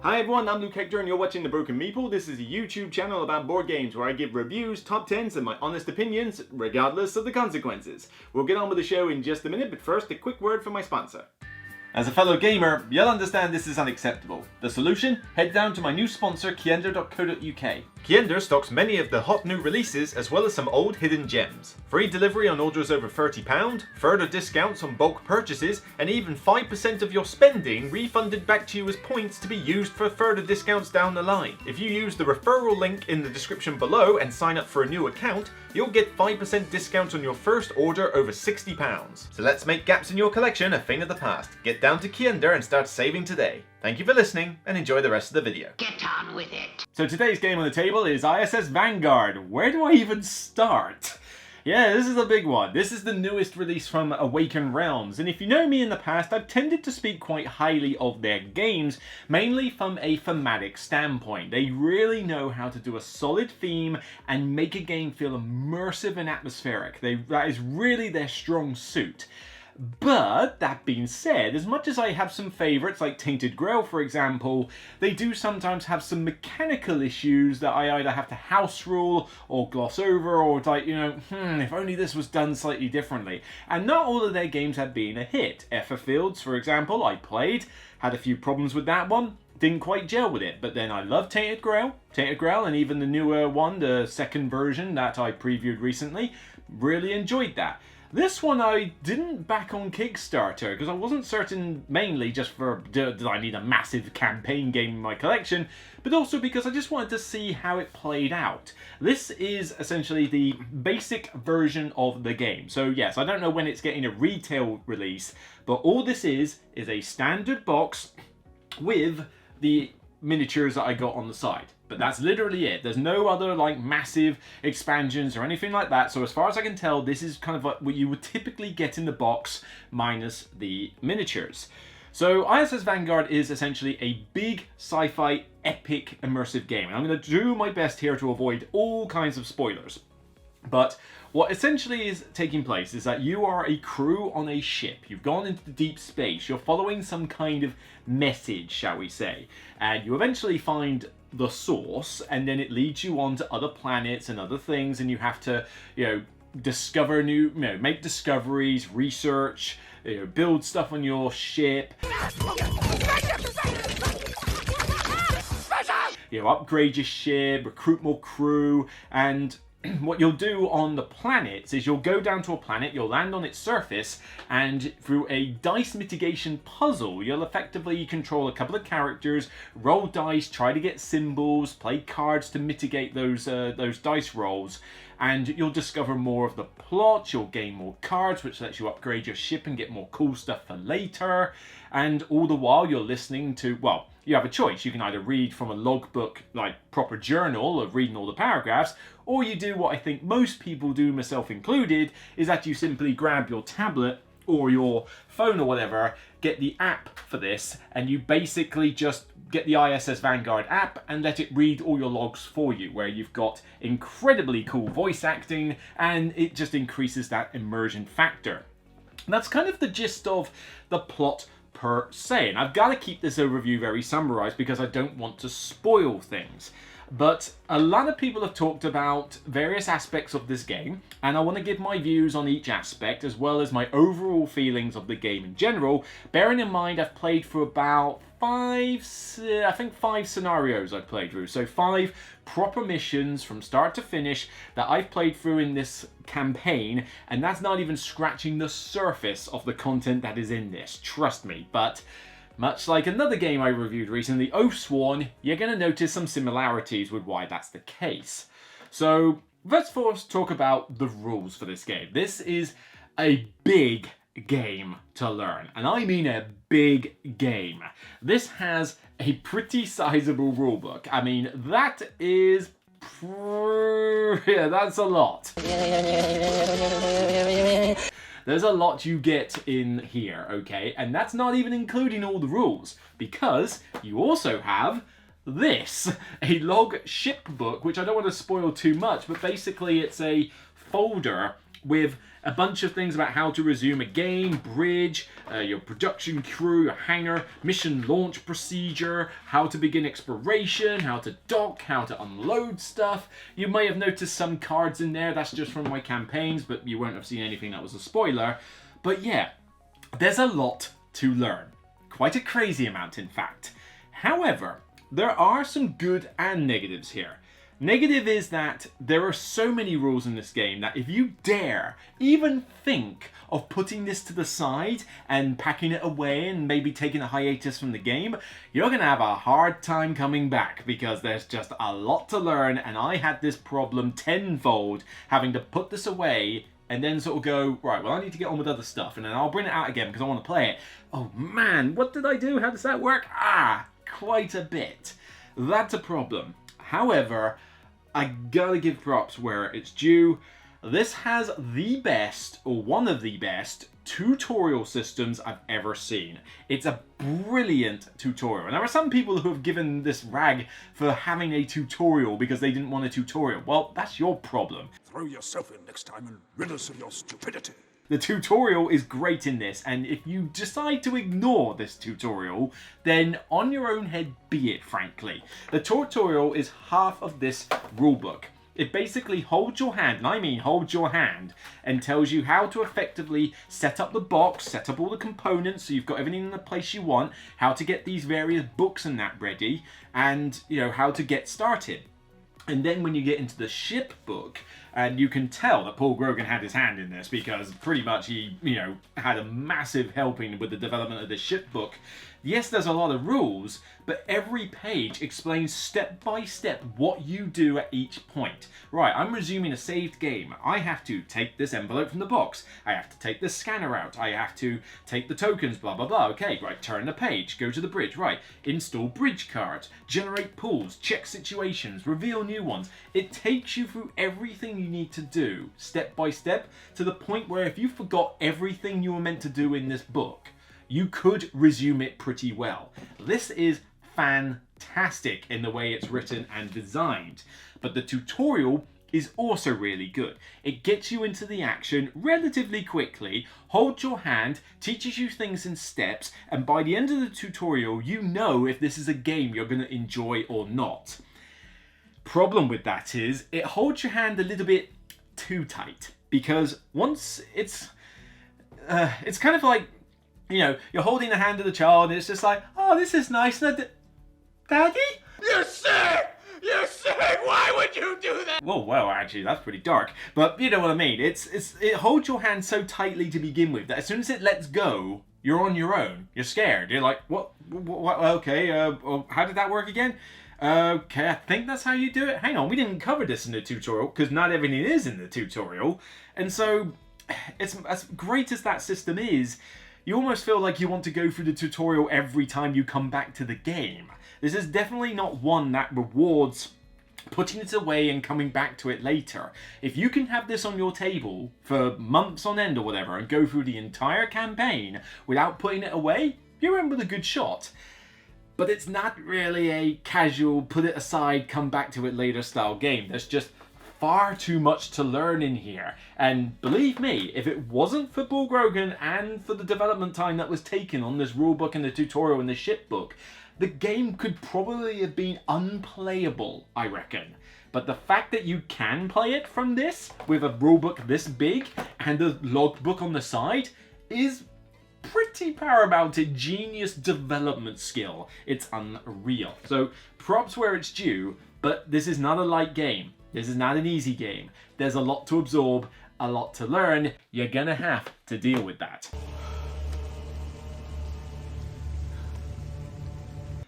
Hi everyone, I'm Luke Hector and you're watching The Broken Meeple. This is a YouTube channel about board games where I give reviews, top 10s and my honest opinions, regardless of the consequences. We'll get on with the show in just a minute, but first a quick word from my sponsor. As a fellow gamer, you'll understand this is unacceptable. The solution? Head down to my new sponsor, KIENDA.co.uk. KIENDA stocks many of the hot new releases as well as some old hidden gems. Free delivery on orders over £30, further discounts on bulk purchases, and even 5% of your spending refunded back to you as points to be used for further discounts down the line. If you use the referral link in the description below and sign up for a new account, you'll get 5% discount on your first order over £60. So let's make gaps in your collection a thing of the past. Get down to KIENDA and start saving today. Thank you for listening and enjoy the rest of the video. Get on with it. So today's game on the table is ISS Vanguard. Where do I even start? Yeah, this is a big one. This is the newest release from Awaken Realms, and if you know me in the past, I've tended to speak quite highly of their games, mainly from a thematic standpoint. They really know how to do a solid theme and make a game feel immersive and atmospheric. That is really their strong suit. But, that being said, as much as I have some favourites like Tainted Grail for example, they do sometimes have some mechanical issues that I either have to house rule or gloss over or like, if only this was done slightly differently. And not all of their games have been a hit. Fields, for example, I played, had a few problems with that one. Didn't quite gel with it, but then I love Tainted Grail, and even the newer one, the second version that I previewed recently, really enjoyed that. This one I didn't back on Kickstarter because I wasn't certain, mainly just for did I need a massive campaign game in my collection, but also because I just wanted to see how it played out. This is essentially the basic version of the game. So yes, I don't know when it's getting a retail release, but all this is a standard box with the miniatures that I got on the side. But that's literally it. There's no other like massive expansions or anything like that. So as far as I can tell, this is kind of what you would typically get in the box minus the miniatures. So ISS Vanguard is essentially a big sci-fi epic immersive game. And I'm going to do my best here to avoid all kinds of spoilers. But what essentially is taking place is that you are a crew on a ship. You've gone into deep space. You're following some kind of message, shall we say. And you eventually find the source, and then it leads you on to other planets and other things, and you have to, discover new, make discoveries, research, build stuff on your ship. Upgrade your ship, recruit more crew, and what you'll do on the planets is you'll go down to a planet, you'll land on its surface, and through a dice mitigation puzzle, you'll effectively control a couple of characters, roll dice, try to get symbols, play cards to mitigate those dice rolls, and you'll discover more of the plot, you'll gain more cards, which lets you upgrade your ship and get more cool stuff for later, and all the while you're listening to, well, you have a choice. You can either read from a logbook, like proper journal of reading all the paragraphs, or you do what I think most people do, myself included, is that you simply grab your tablet or your phone or whatever, get the app for this, and you basically just get the ISS Vanguard app and let it read all your logs for you, where you've got incredibly cool voice acting, and it just increases that immersion factor. And that's kind of the gist of the plot per se, and I've got to keep this overview very summarized because I don't want to spoil things. But a lot of people have talked about various aspects of this game, and I want to give my views on each aspect as well as my overall feelings of the game in general, bearing in mind I've played through about five scenarios I've played through. So 5 proper missions from start to finish that I've played through in this campaign, and that's not even scratching the surface of the content that is in this, trust me. But much like another game I reviewed recently, Oathsworn, you're going to notice some similarities with why that's the case. So let's first talk about the rules for this game. This is a big game to learn, and I mean a big game. This has a pretty sizable rulebook. I mean, that is that's a lot. There's a lot you get in here, okay? And that's not even including all the rules, because you also have this, a log ship book, which I don't want to spoil too much, but basically it's a folder with a bunch of things about how to resume a game, bridge, your production crew, your hangar, mission launch procedure, how to begin exploration, how to dock, how to unload stuff. You may have noticed some cards in there, that's just from my campaigns, but you won't have seen anything that was a spoiler. But yeah, there's a lot to learn. Quite a crazy amount, in fact. However, there are some good and negatives here. Negative is that there are so many rules in this game that if you dare even think of putting this to the side and packing it away and maybe taking a hiatus from the game, you're going to have a hard time coming back because there's just a lot to learn, and I had this problem tenfold, having to put this away and then sort of go, right, well, I need to get on with other stuff, and then I'll bring it out again because I want to play it. Oh man, what did I do? How does that work? Quite a bit. That's a problem. However, I gotta give props where it's due. This has the best, or one of the best, tutorial systems I've ever seen. It's a brilliant tutorial. And there are some people who have given this rag for having a tutorial because they didn't want a tutorial. Well, that's your problem. Throw yourself in next time and rid us of your stupidity. The tutorial is great in this, and if you decide to ignore this tutorial, then on your own head be it, frankly. The tutorial is half of this rulebook. It basically holds your hand, and I mean holds your hand, and tells you how to effectively set up the box, set up all the components so you've got everything in the place you want, how to get these various books and that ready, and how to get started. And then when you get into the ship book, and you can tell that Paul Grogan had his hand in this because pretty much he, had a massive helping with the development of the ship book. Yes, there's a lot of rules, but every page explains step by step what you do at each point. Right, I'm resuming a saved game. I have to take this envelope from the box. I have to take the scanner out. I have to take the tokens, blah, blah, blah. Okay, right, turn the page, go to the bridge. Right, install bridge cards, generate pools, check situations, reveal new ones. It takes you through everything you need to do, step by step, to the point where if you forgot everything you were meant to do in this book, you could resume it pretty well. This is fantastic in the way it's written and designed, but the tutorial is also really good. It gets you into the action relatively quickly, holds your hand, teaches you things in steps, and by the end of the tutorial, you know if this is a game you're going to enjoy or not. Problem with that is, it holds your hand a little bit too tight, because once it's kind of like, you're holding the hand of the child, and it's just like, oh, this is nice. Daddy? You're sick! You're sick! Why would you do that? Well, actually, that's pretty dark. But you know what I mean. It holds your hand so tightly to begin with that as soon as it lets go, you're on your own. You're scared. You're like, what okay, how did that work again? Okay, I think that's how you do it. Hang on, we didn't cover this in the tutorial, because not everything is in the tutorial. And so, it's as great as that system is, you almost feel like you want to go through the tutorial every time you come back to the game. This is definitely not one that rewards putting it away and coming back to it later. If you can have this on your table for months on end or whatever and go through the entire campaign without putting it away, you're in with a good shot. But it's not really a casual, put it aside, come back to it later style game. There's just far too much to learn in here. And believe me, if it wasn't for Paul Grogan and for the development time that was taken on this rulebook and the tutorial and the ship book, the game could probably have been unplayable, I reckon. But the fact that you can play it from this, with a rulebook this big and a logbook on the side, is pretty paramount in genius development skill. It's unreal. So props where it's due, but this is not a light game. This is not an easy game. There's a lot to absorb, a lot to learn. You're gonna have to deal with that.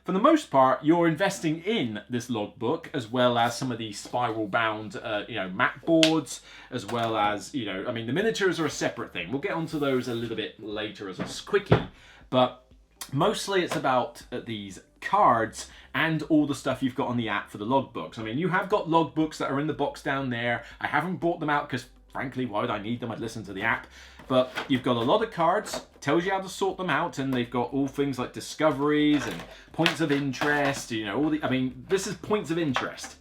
For the most part, you're investing in this logbook, as well as some of these spiral-bound, map boards, as well as, the miniatures are a separate thing. We'll get onto those a little bit later as a quickie, but mostly it's about these cards and all the stuff you've got on the app for the logbooks. I mean, you have got logbooks that are in the box down there. I haven't brought them out because, frankly, why would I need them? I'd listen to the app. But you've got a lot of cards, tells you how to sort them out, and they've got all things like discoveries and points of interest, this is points of interest.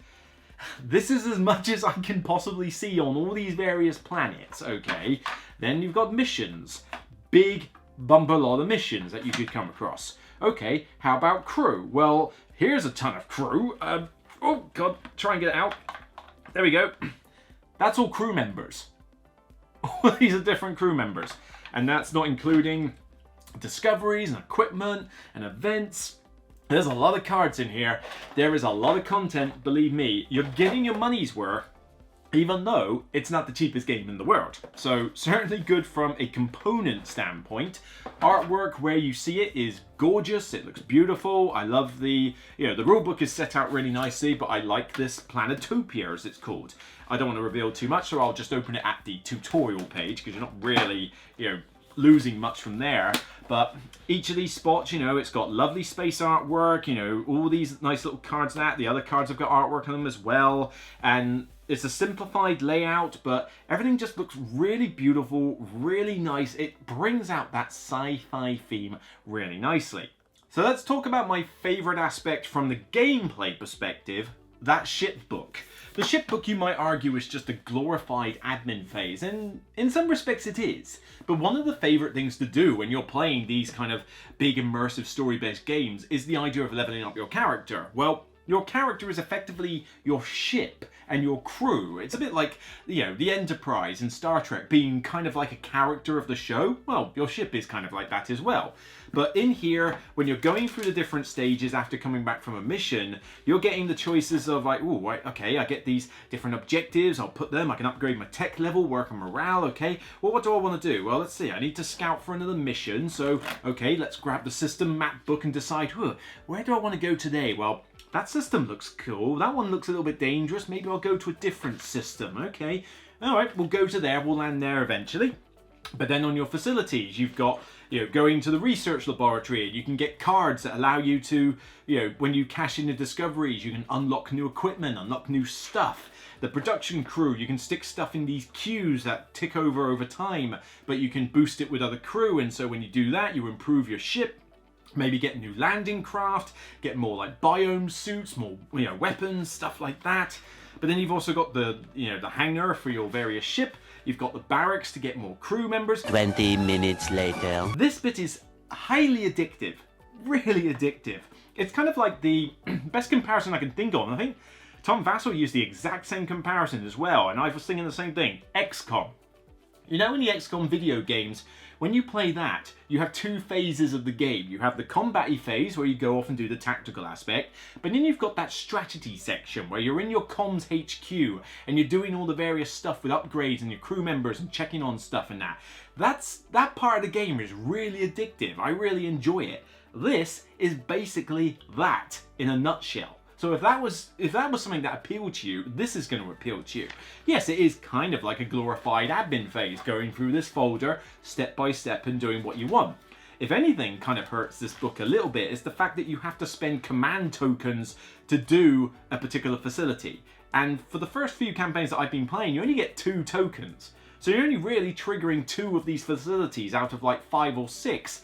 This is as much as I can possibly see on all these various planets, okay? Then you've got missions. Big bumper lot of missions that you could come across. Okay, how about crew? Well, here's a ton of crew. Oh god, try and get it out. There we go. That's all crew members. All these are different crew members. And that's not including discoveries and equipment and events. There's a lot of cards in here. There is a lot of content, believe me. You're getting your money's worth, even though it's not the cheapest game in the world. So certainly good from a component standpoint. Artwork where you see it is gorgeous. It looks beautiful. I love the rulebook is set out really nicely, but I like this Planetopia as it's called. I don't want to reveal too much, so I'll just open it at the tutorial page because you're not really, losing much from there. But each of these spots, it's got lovely space artwork, all these nice little cards and that. The other cards have got artwork on them as well. And it's a simplified layout, but everything just looks really beautiful, really nice. It brings out that sci-fi theme really nicely. So let's talk about my favorite aspect from the gameplay perspective, that shipbook. The shipbook, you might argue, is just a glorified admin phase, and in some respects it is. But one of the favorite things to do when you're playing these kind of big immersive story-based games is the idea of leveling up your character. Well, your character is effectively your ship and your crew. It's a bit like, the Enterprise in Star Trek being kind of like a character of the show. Well, your ship is kind of like that as well. But in here, when you're going through the different stages after coming back from a mission, you're getting the choices of like, oh, right, okay, I get these different objectives, I'll put them, I can upgrade my tech level, work on morale, okay. Well, what do I want to do? Well, let's see, I need to scout for another mission, so, okay, let's grab the system map book and decide, where do I want to go today? Well, that system looks cool, that one looks a little bit dangerous, maybe I'll go to a different system, okay. Alright, we'll go to there, we'll land there eventually. But then on your facilities, you've got, going to the research laboratory, you can get cards that allow you to, when you cash in the discoveries, you can unlock new equipment, unlock new stuff. The production crew, you can stick stuff in these queues that tick over time, but you can boost it with other crew, and so when you do that, you improve your ship. Maybe get new landing craft, get more like biome suits, more weapons, stuff like that. But then you've also got the the hangar for your various ship. You've got the barracks to get more crew members. 20 minutes later. This bit is highly addictive, really addictive. It's kind of like the best comparison I can think of. I think Tom Vassell used the exact same comparison as well, and I was thinking the same thing. XCOM. In the XCOM video games, when you play that, you have two phases of the game. You have the combat-y phase, where you go off and do the tactical aspect, but then you've got that strategy section, where you're in your comms HQ, and you're doing all the various stuff with upgrades and your crew members and checking on stuff and that. That part of the game is really addictive. I really enjoy it. This is basically that in a nutshell. So if that was something that appealed to you, this is going to appeal to you. Yes, it is kind of like a glorified admin phase, going through this folder step by step and doing what you want. If anything kind of hurts this book a little bit is the fact that you have to spend command tokens to do a particular facility. And for the first few campaigns that I've been playing, you only get 2 tokens. So you're only really triggering 2 of these facilities out of like 5 or 6.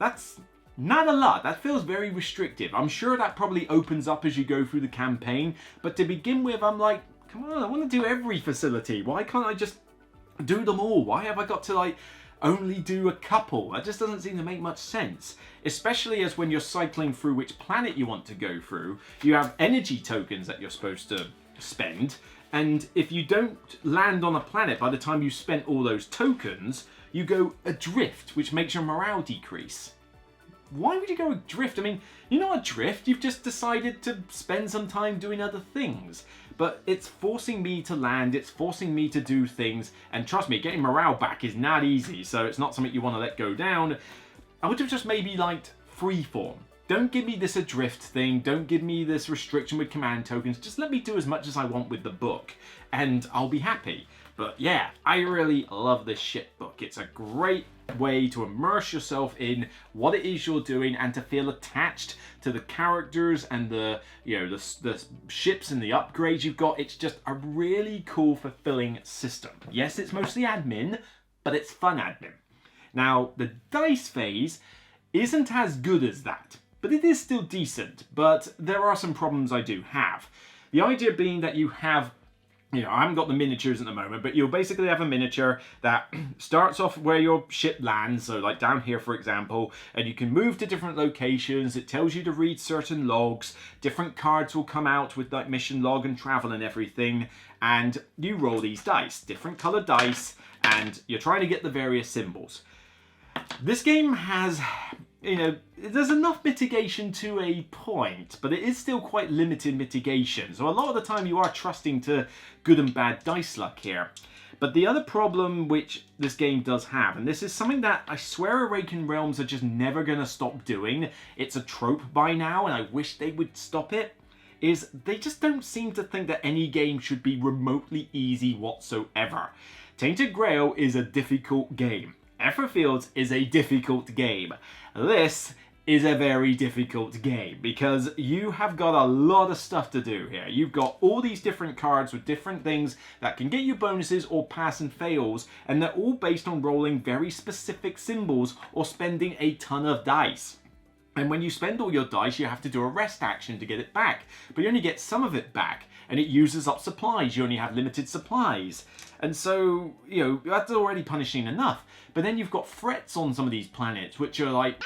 That's not a lot. That feels very restrictive. I'm sure that probably opens up as you go through the campaign, but to begin with, I'm like, come on, I want to do every facility. Why can't I just do them all? Why have I got to like only do a couple? That just doesn't seem to make much sense. Especially as when you're cycling through which planet you want to go through, you have energy tokens that you're supposed to spend, and if you don't land on a planet by the time you spent all those tokens, you go adrift, which makes your morale decrease. Why would you go adrift? I mean, you're not adrift, you've just decided to spend some time doing other things. But it's forcing me to land, it's forcing me to do things, and trust me, getting morale back is not easy, so it's not something you want to let go down. I would have just maybe liked freeform. Don't give me this adrift thing, don't give me this restriction with command tokens, just let me do as much as I want with the book, and I'll be happy. But yeah, I really love this ship book. It's a great way to immerse yourself in what it is you're doing and to feel attached to the characters and the ships and the upgrades you've got. It's just a really cool, fulfilling system. Yes, it's mostly admin, but it's fun admin. Now, the dice phase isn't as good as that, but it is still decent. But there are some problems I do have. The idea being that you have, you know, I haven't got the miniatures at the moment, but you'll basically have a miniature that starts off where your ship lands, so like down here for example, and you can move to different locations. It tells you to read certain logs. Different cards will come out with like mission log and travel and everything, and you roll these dice, different colored dice, and you're trying to get the various symbols. This game has, you know, there's enough mitigation to a point, but it is still quite limited mitigation. So a lot of the time you are trusting to good and bad dice luck here. But the other problem which this game does have, and this is something that I swear Awakened Realms are just never going to stop doing, it's a trope by now and I wish they would stop it, is they just don't seem to think that any game should be remotely easy whatsoever. Tainted Grail is a difficult game. Everfields is a difficult game. This is a very difficult game because you have got a lot of stuff to do here. You've got all these different cards with different things that can get you bonuses or pass and fails, and they're all based on rolling very specific symbols or spending a ton of dice. And when you spend all your dice, you have to do a rest action to get it back. But you only get some of it back, and it uses up supplies. You only have limited supplies. And so, you know, that's already punishing enough. But then you've got threats on some of these planets, which are like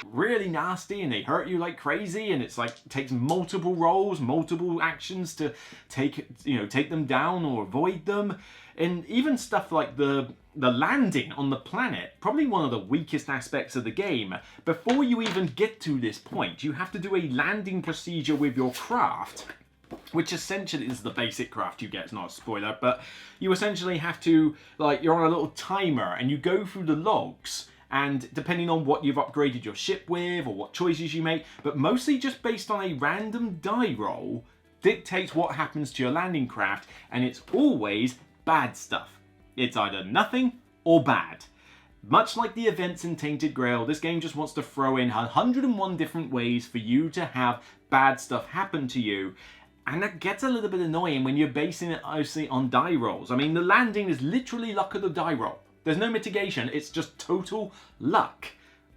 really nasty, and they hurt you like crazy, and it's like takes multiple rolls, multiple actions to take them down or avoid them. And even stuff like the landing on the planet, probably one of the weakest aspects of the game. Before you even get to this point, you have to do a landing procedure with your craft, which essentially is the basic craft you get. It's not a spoiler, but you essentially have to, like, you're on a little timer and you go through the logs, and depending on what you've upgraded your ship with or what choices you make, but mostly just based on a random die roll, dictates what happens to your landing craft, and it's always bad stuff. It's either nothing or bad. Much like the events in Tainted Grail, this game just wants to throw in 101 different ways for you to have bad stuff happen to you. And that gets a little bit annoying when you're basing it obviously on die rolls. I mean, the landing is literally luck of the die roll. There's no mitigation, it's just total luck.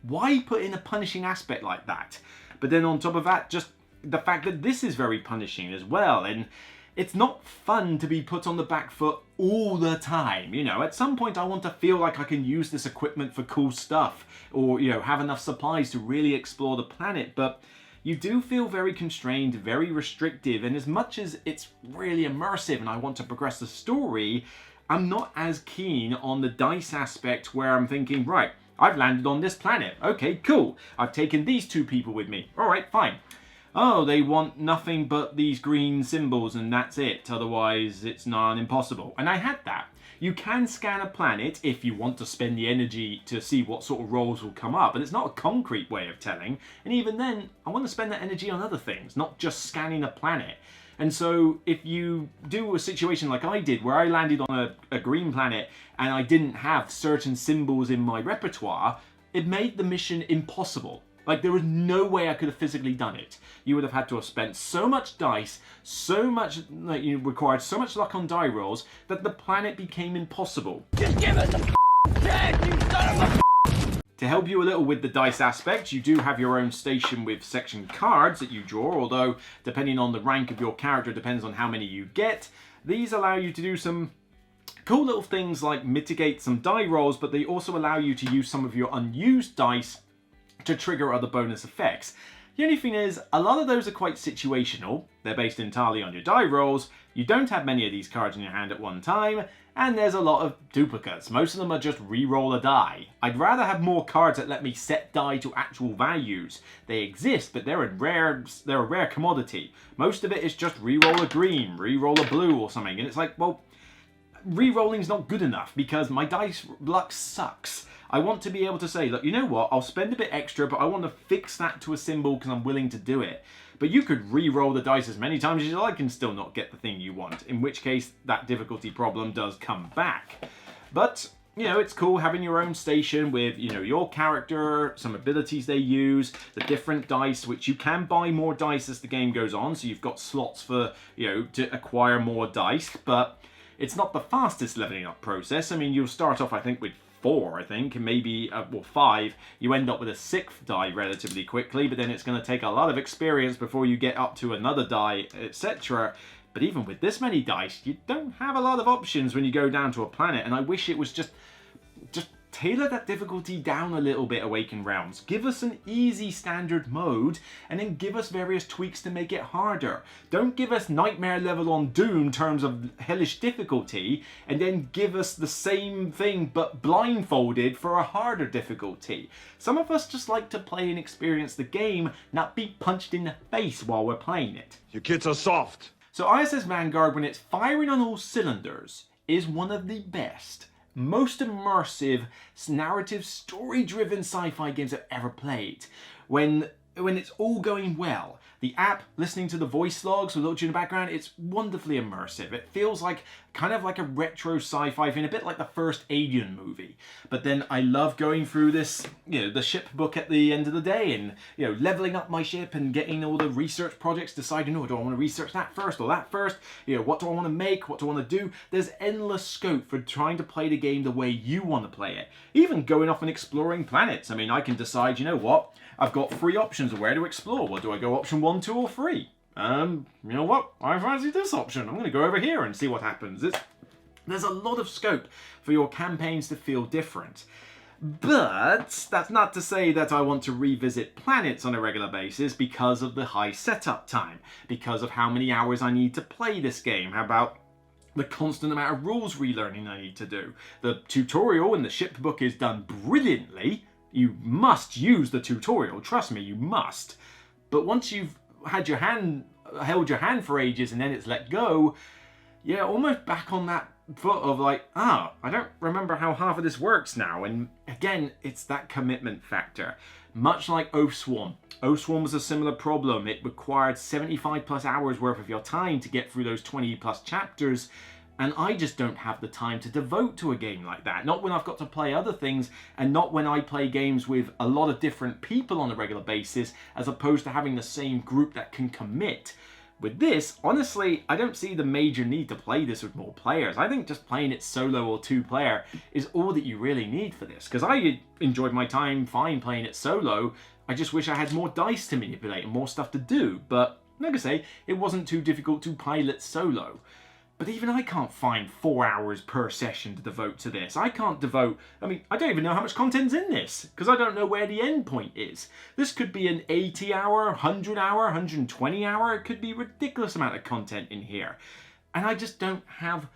Why put in a punishing aspect like that? But then on top of that, just the fact that this is very punishing as well. And it's not fun to be put on the back foot all the time. You know, at some point I want to feel like I can use this equipment for cool stuff, or, you know, have enough supplies to really explore the planet, but you do feel very constrained, very restrictive, and as much as it's really immersive and I want to progress the story, I'm not as keen on the dice aspect where I'm thinking, right, I've landed on this planet. Okay, cool. I've taken these two people with me. All right, fine. Oh, they want nothing but these green symbols and that's it. Otherwise, it's impossible. And I had that. You can scan a planet if you want to spend the energy to see what sort of rolls will come up. And it's not a concrete way of telling. And even then, I want to spend that energy on other things, not just scanning a planet. And so if you do a situation like I did, where I landed on a green planet and I didn't have certain symbols in my repertoire, it made the mission impossible. Like, there was no way I could have physically done it. You would have had to have spent so much dice, so much, like, you required so much luck on die rolls, that the planet became impossible. Just give us a chance, you son of a... To help you a little with the dice aspect, you do have your own station with section cards that you draw, although depending on the rank of your character, depends on how many you get. These allow you to do some cool little things like mitigate some die rolls, but they also allow you to use some of your unused dice to trigger other bonus effects. The only thing is, a lot of those are quite situational. They're based entirely on your die rolls. You don't have many of these cards in your hand at one time, and there's a lot of duplicates. Most of them are just re-roll a die. I'd rather have more cards that let me set die to actual values. They exist, but they're a rare commodity. Most of it is just re-roll a green, re-roll a blue or something, and it's like, well, re-rolling's not good enough because my dice luck sucks. I want to be able to say, look, you know what, I'll spend a bit extra, but I want to fix that to a symbol because I'm willing to do it. But you could re-roll the dice as many times as you like and still not get the thing you want, in which case that difficulty problem does come back. But, you know, it's cool having your own station with, you know, your character, some abilities they use, the different dice, which you can buy more dice as the game goes on, so you've got slots for, you know, to acquire more dice, but it's not the fastest leveling up process. I mean, you'll start off, I think, with 4, I think, and maybe, well, 5, you end up with a 6th die relatively quickly, but then it's going to take a lot of experience before you get up to another die, etc. But even with this many dice, you don't have a lot of options when you go down to a planet, and I wish it was just tailor that difficulty down a little bit, Awakened Realms. Give us an easy standard mode, and then give us various tweaks to make it harder. Don't give us nightmare level on Doom in terms of hellish difficulty, and then give us the same thing but blindfolded for a harder difficulty. Some of us just like to play and experience the game, not be punched in the face while we're playing it. You kids are soft. So ISS Vanguard, when it's firing on all cylinders, is one of the best, most immersive, narrative, story-driven sci-fi games I've ever played. When it's all going well, the app, listening to the voice logs with Ultra in the background, it's wonderfully immersive. It feels like kind of like a retro sci-fi thing, a bit like the first Alien movie. But then I love going through this, the ship book at the end of the day, and leveling up my ship and getting all the research projects, deciding, do I want to research that first or that first? What do I want to make? What do I want to do? There's endless scope for trying to play the game the way you want to play it. Even going off and exploring planets. I mean, I can decide, I've got 3 options of where to explore. Well, do I go option 1, 2, or 3? You know what? I fancy this option. I'm going to go over here and see what happens. There's a lot of scope for your campaigns to feel different. But that's not to say that I want to revisit planets on a regular basis because of the high setup time, because of how many hours I need to play this game. How about the constant amount of rules relearning I need to do? The tutorial in the ship book is done brilliantly. You must use the tutorial, trust me, you must. But once you've held your hand for ages and then it's let go, almost back on that foot of like, I don't remember how half of this works now. And again, it's that commitment factor. Much like Oathsworn. Oathsworn was a similar problem. It required 75 plus hours worth of your time to get through those 20 plus chapters. And I just don't have the time to devote to a game like that. Not when I've got to play other things, and not when I play games with a lot of different people on a regular basis, as opposed to having the same group that can commit. With this, honestly, I don't see the major need to play this with more players. I think just playing it solo or 2-player is all that you really need for this. Because I enjoyed my time fine playing it solo. I just wish I had more dice to manipulate and more stuff to do. But, like I say, it wasn't too difficult to pilot solo. But even I can't find 4 hours per session to devote to this. I don't even know how much content's in this, because I don't know where the end point is. This could be an 80-hour, 100-hour, 120-hour, it could be a ridiculous amount of content in here. And I just don't have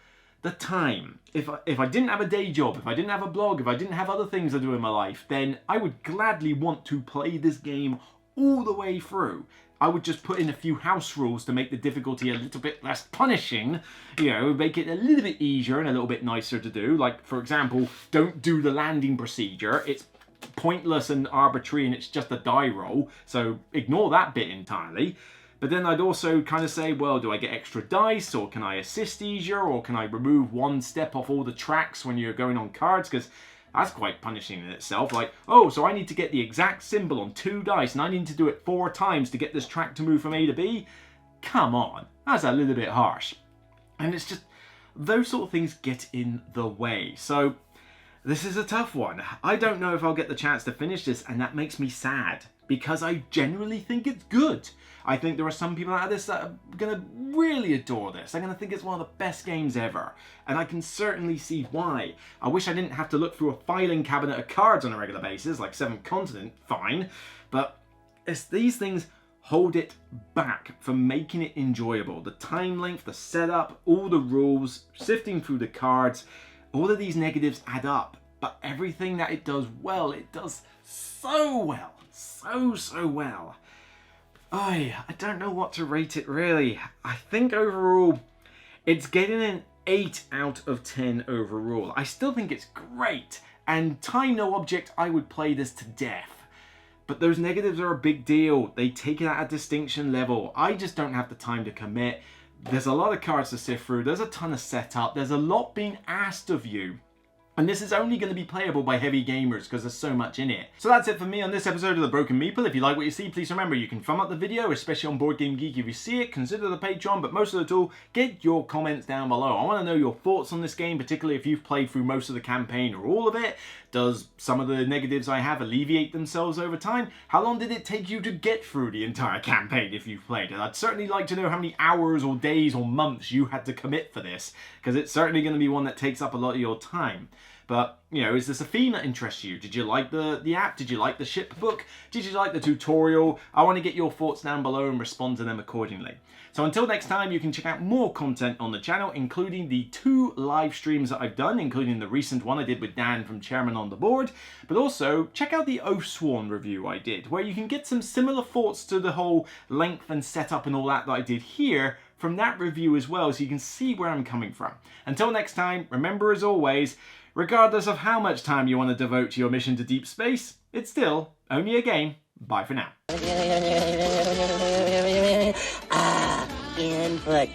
the time. If I didn't have a day job, if I didn't have a blog, if I didn't have other things to do in my life, then I would gladly want to play this game all the way through. I would just put in a few house rules to make the difficulty a little bit less punishing, make it a little bit easier and a little bit nicer to do. Like, for example, don't do the landing procedure. It's pointless and arbitrary and it's just a die roll, so ignore that bit entirely. But then I'd also kind of say, well, do I get extra dice, or can I assist easier, or can I remove 1 step off all the tracks when you're going on cards? Because that's quite punishing in itself. Like, so I need to get the exact symbol on 2 dice and I need to do it 4 times to get this track to move from A to B? Come on, that's a little bit harsh. And it's just, those sort of things get in the way. So, this is a tough one. I don't know if I'll get the chance to finish this, and that makes me sad. Because I genuinely think it's good. I think there are some people out of this that are going to really adore this. They're going to think it's one of the best games ever. And I can certainly see why. I wish I didn't have to look through a filing cabinet of cards on a regular basis, like 7th Continent, fine. But it's these things hold it back from making it enjoyable. The time length, the setup, all the rules, sifting through the cards, all of these negatives add up. But everything that it does well, it does so well. So well. I don't know what to rate it really. I think overall it's getting an 8 out of 10 overall. I still think it's great, and Time No Object, I would play this to death. But those negatives are a big deal. They take it at a distinction level. I just don't have the time to commit. There's a lot of cards to sift through. There's a ton of setup. There's a lot being asked of you. And this is only going to be playable by heavy gamers because there's so much in it. So that's it for me on this episode of The Broken Meeple. If you like what you see, please remember you can thumb up the video, especially on Board Game Geek if you see it. Consider the Patreon, but most of all, get your comments down below. I want to know your thoughts on this game, particularly if you've played through most of the campaign or all of it. Does some of the negatives I have alleviate themselves over time? How long did it take you to get through the entire campaign if you've played it? I'd certainly like to know how many hours or days or months you had to commit for this, because it's certainly going to be one that takes up a lot of your time. But, you know, is this a theme that interests you? Did you like the app? Did you like the ship book? Did you like the tutorial? I want to get your thoughts down below and respond to them accordingly. So until next time, you can check out more content on the channel, including the 2 live streams that I've done, including the recent one I did with Dan from Chairman on the Board. But also, check out the Oathsworn review I did, where you can get some similar thoughts to the whole length and setup and all that I did here from that review as well, so you can see where I'm coming from. Until next time, remember as always, regardless of how much time you want to devote to your mission to deep space, it's still only a game. Bye for now. Input.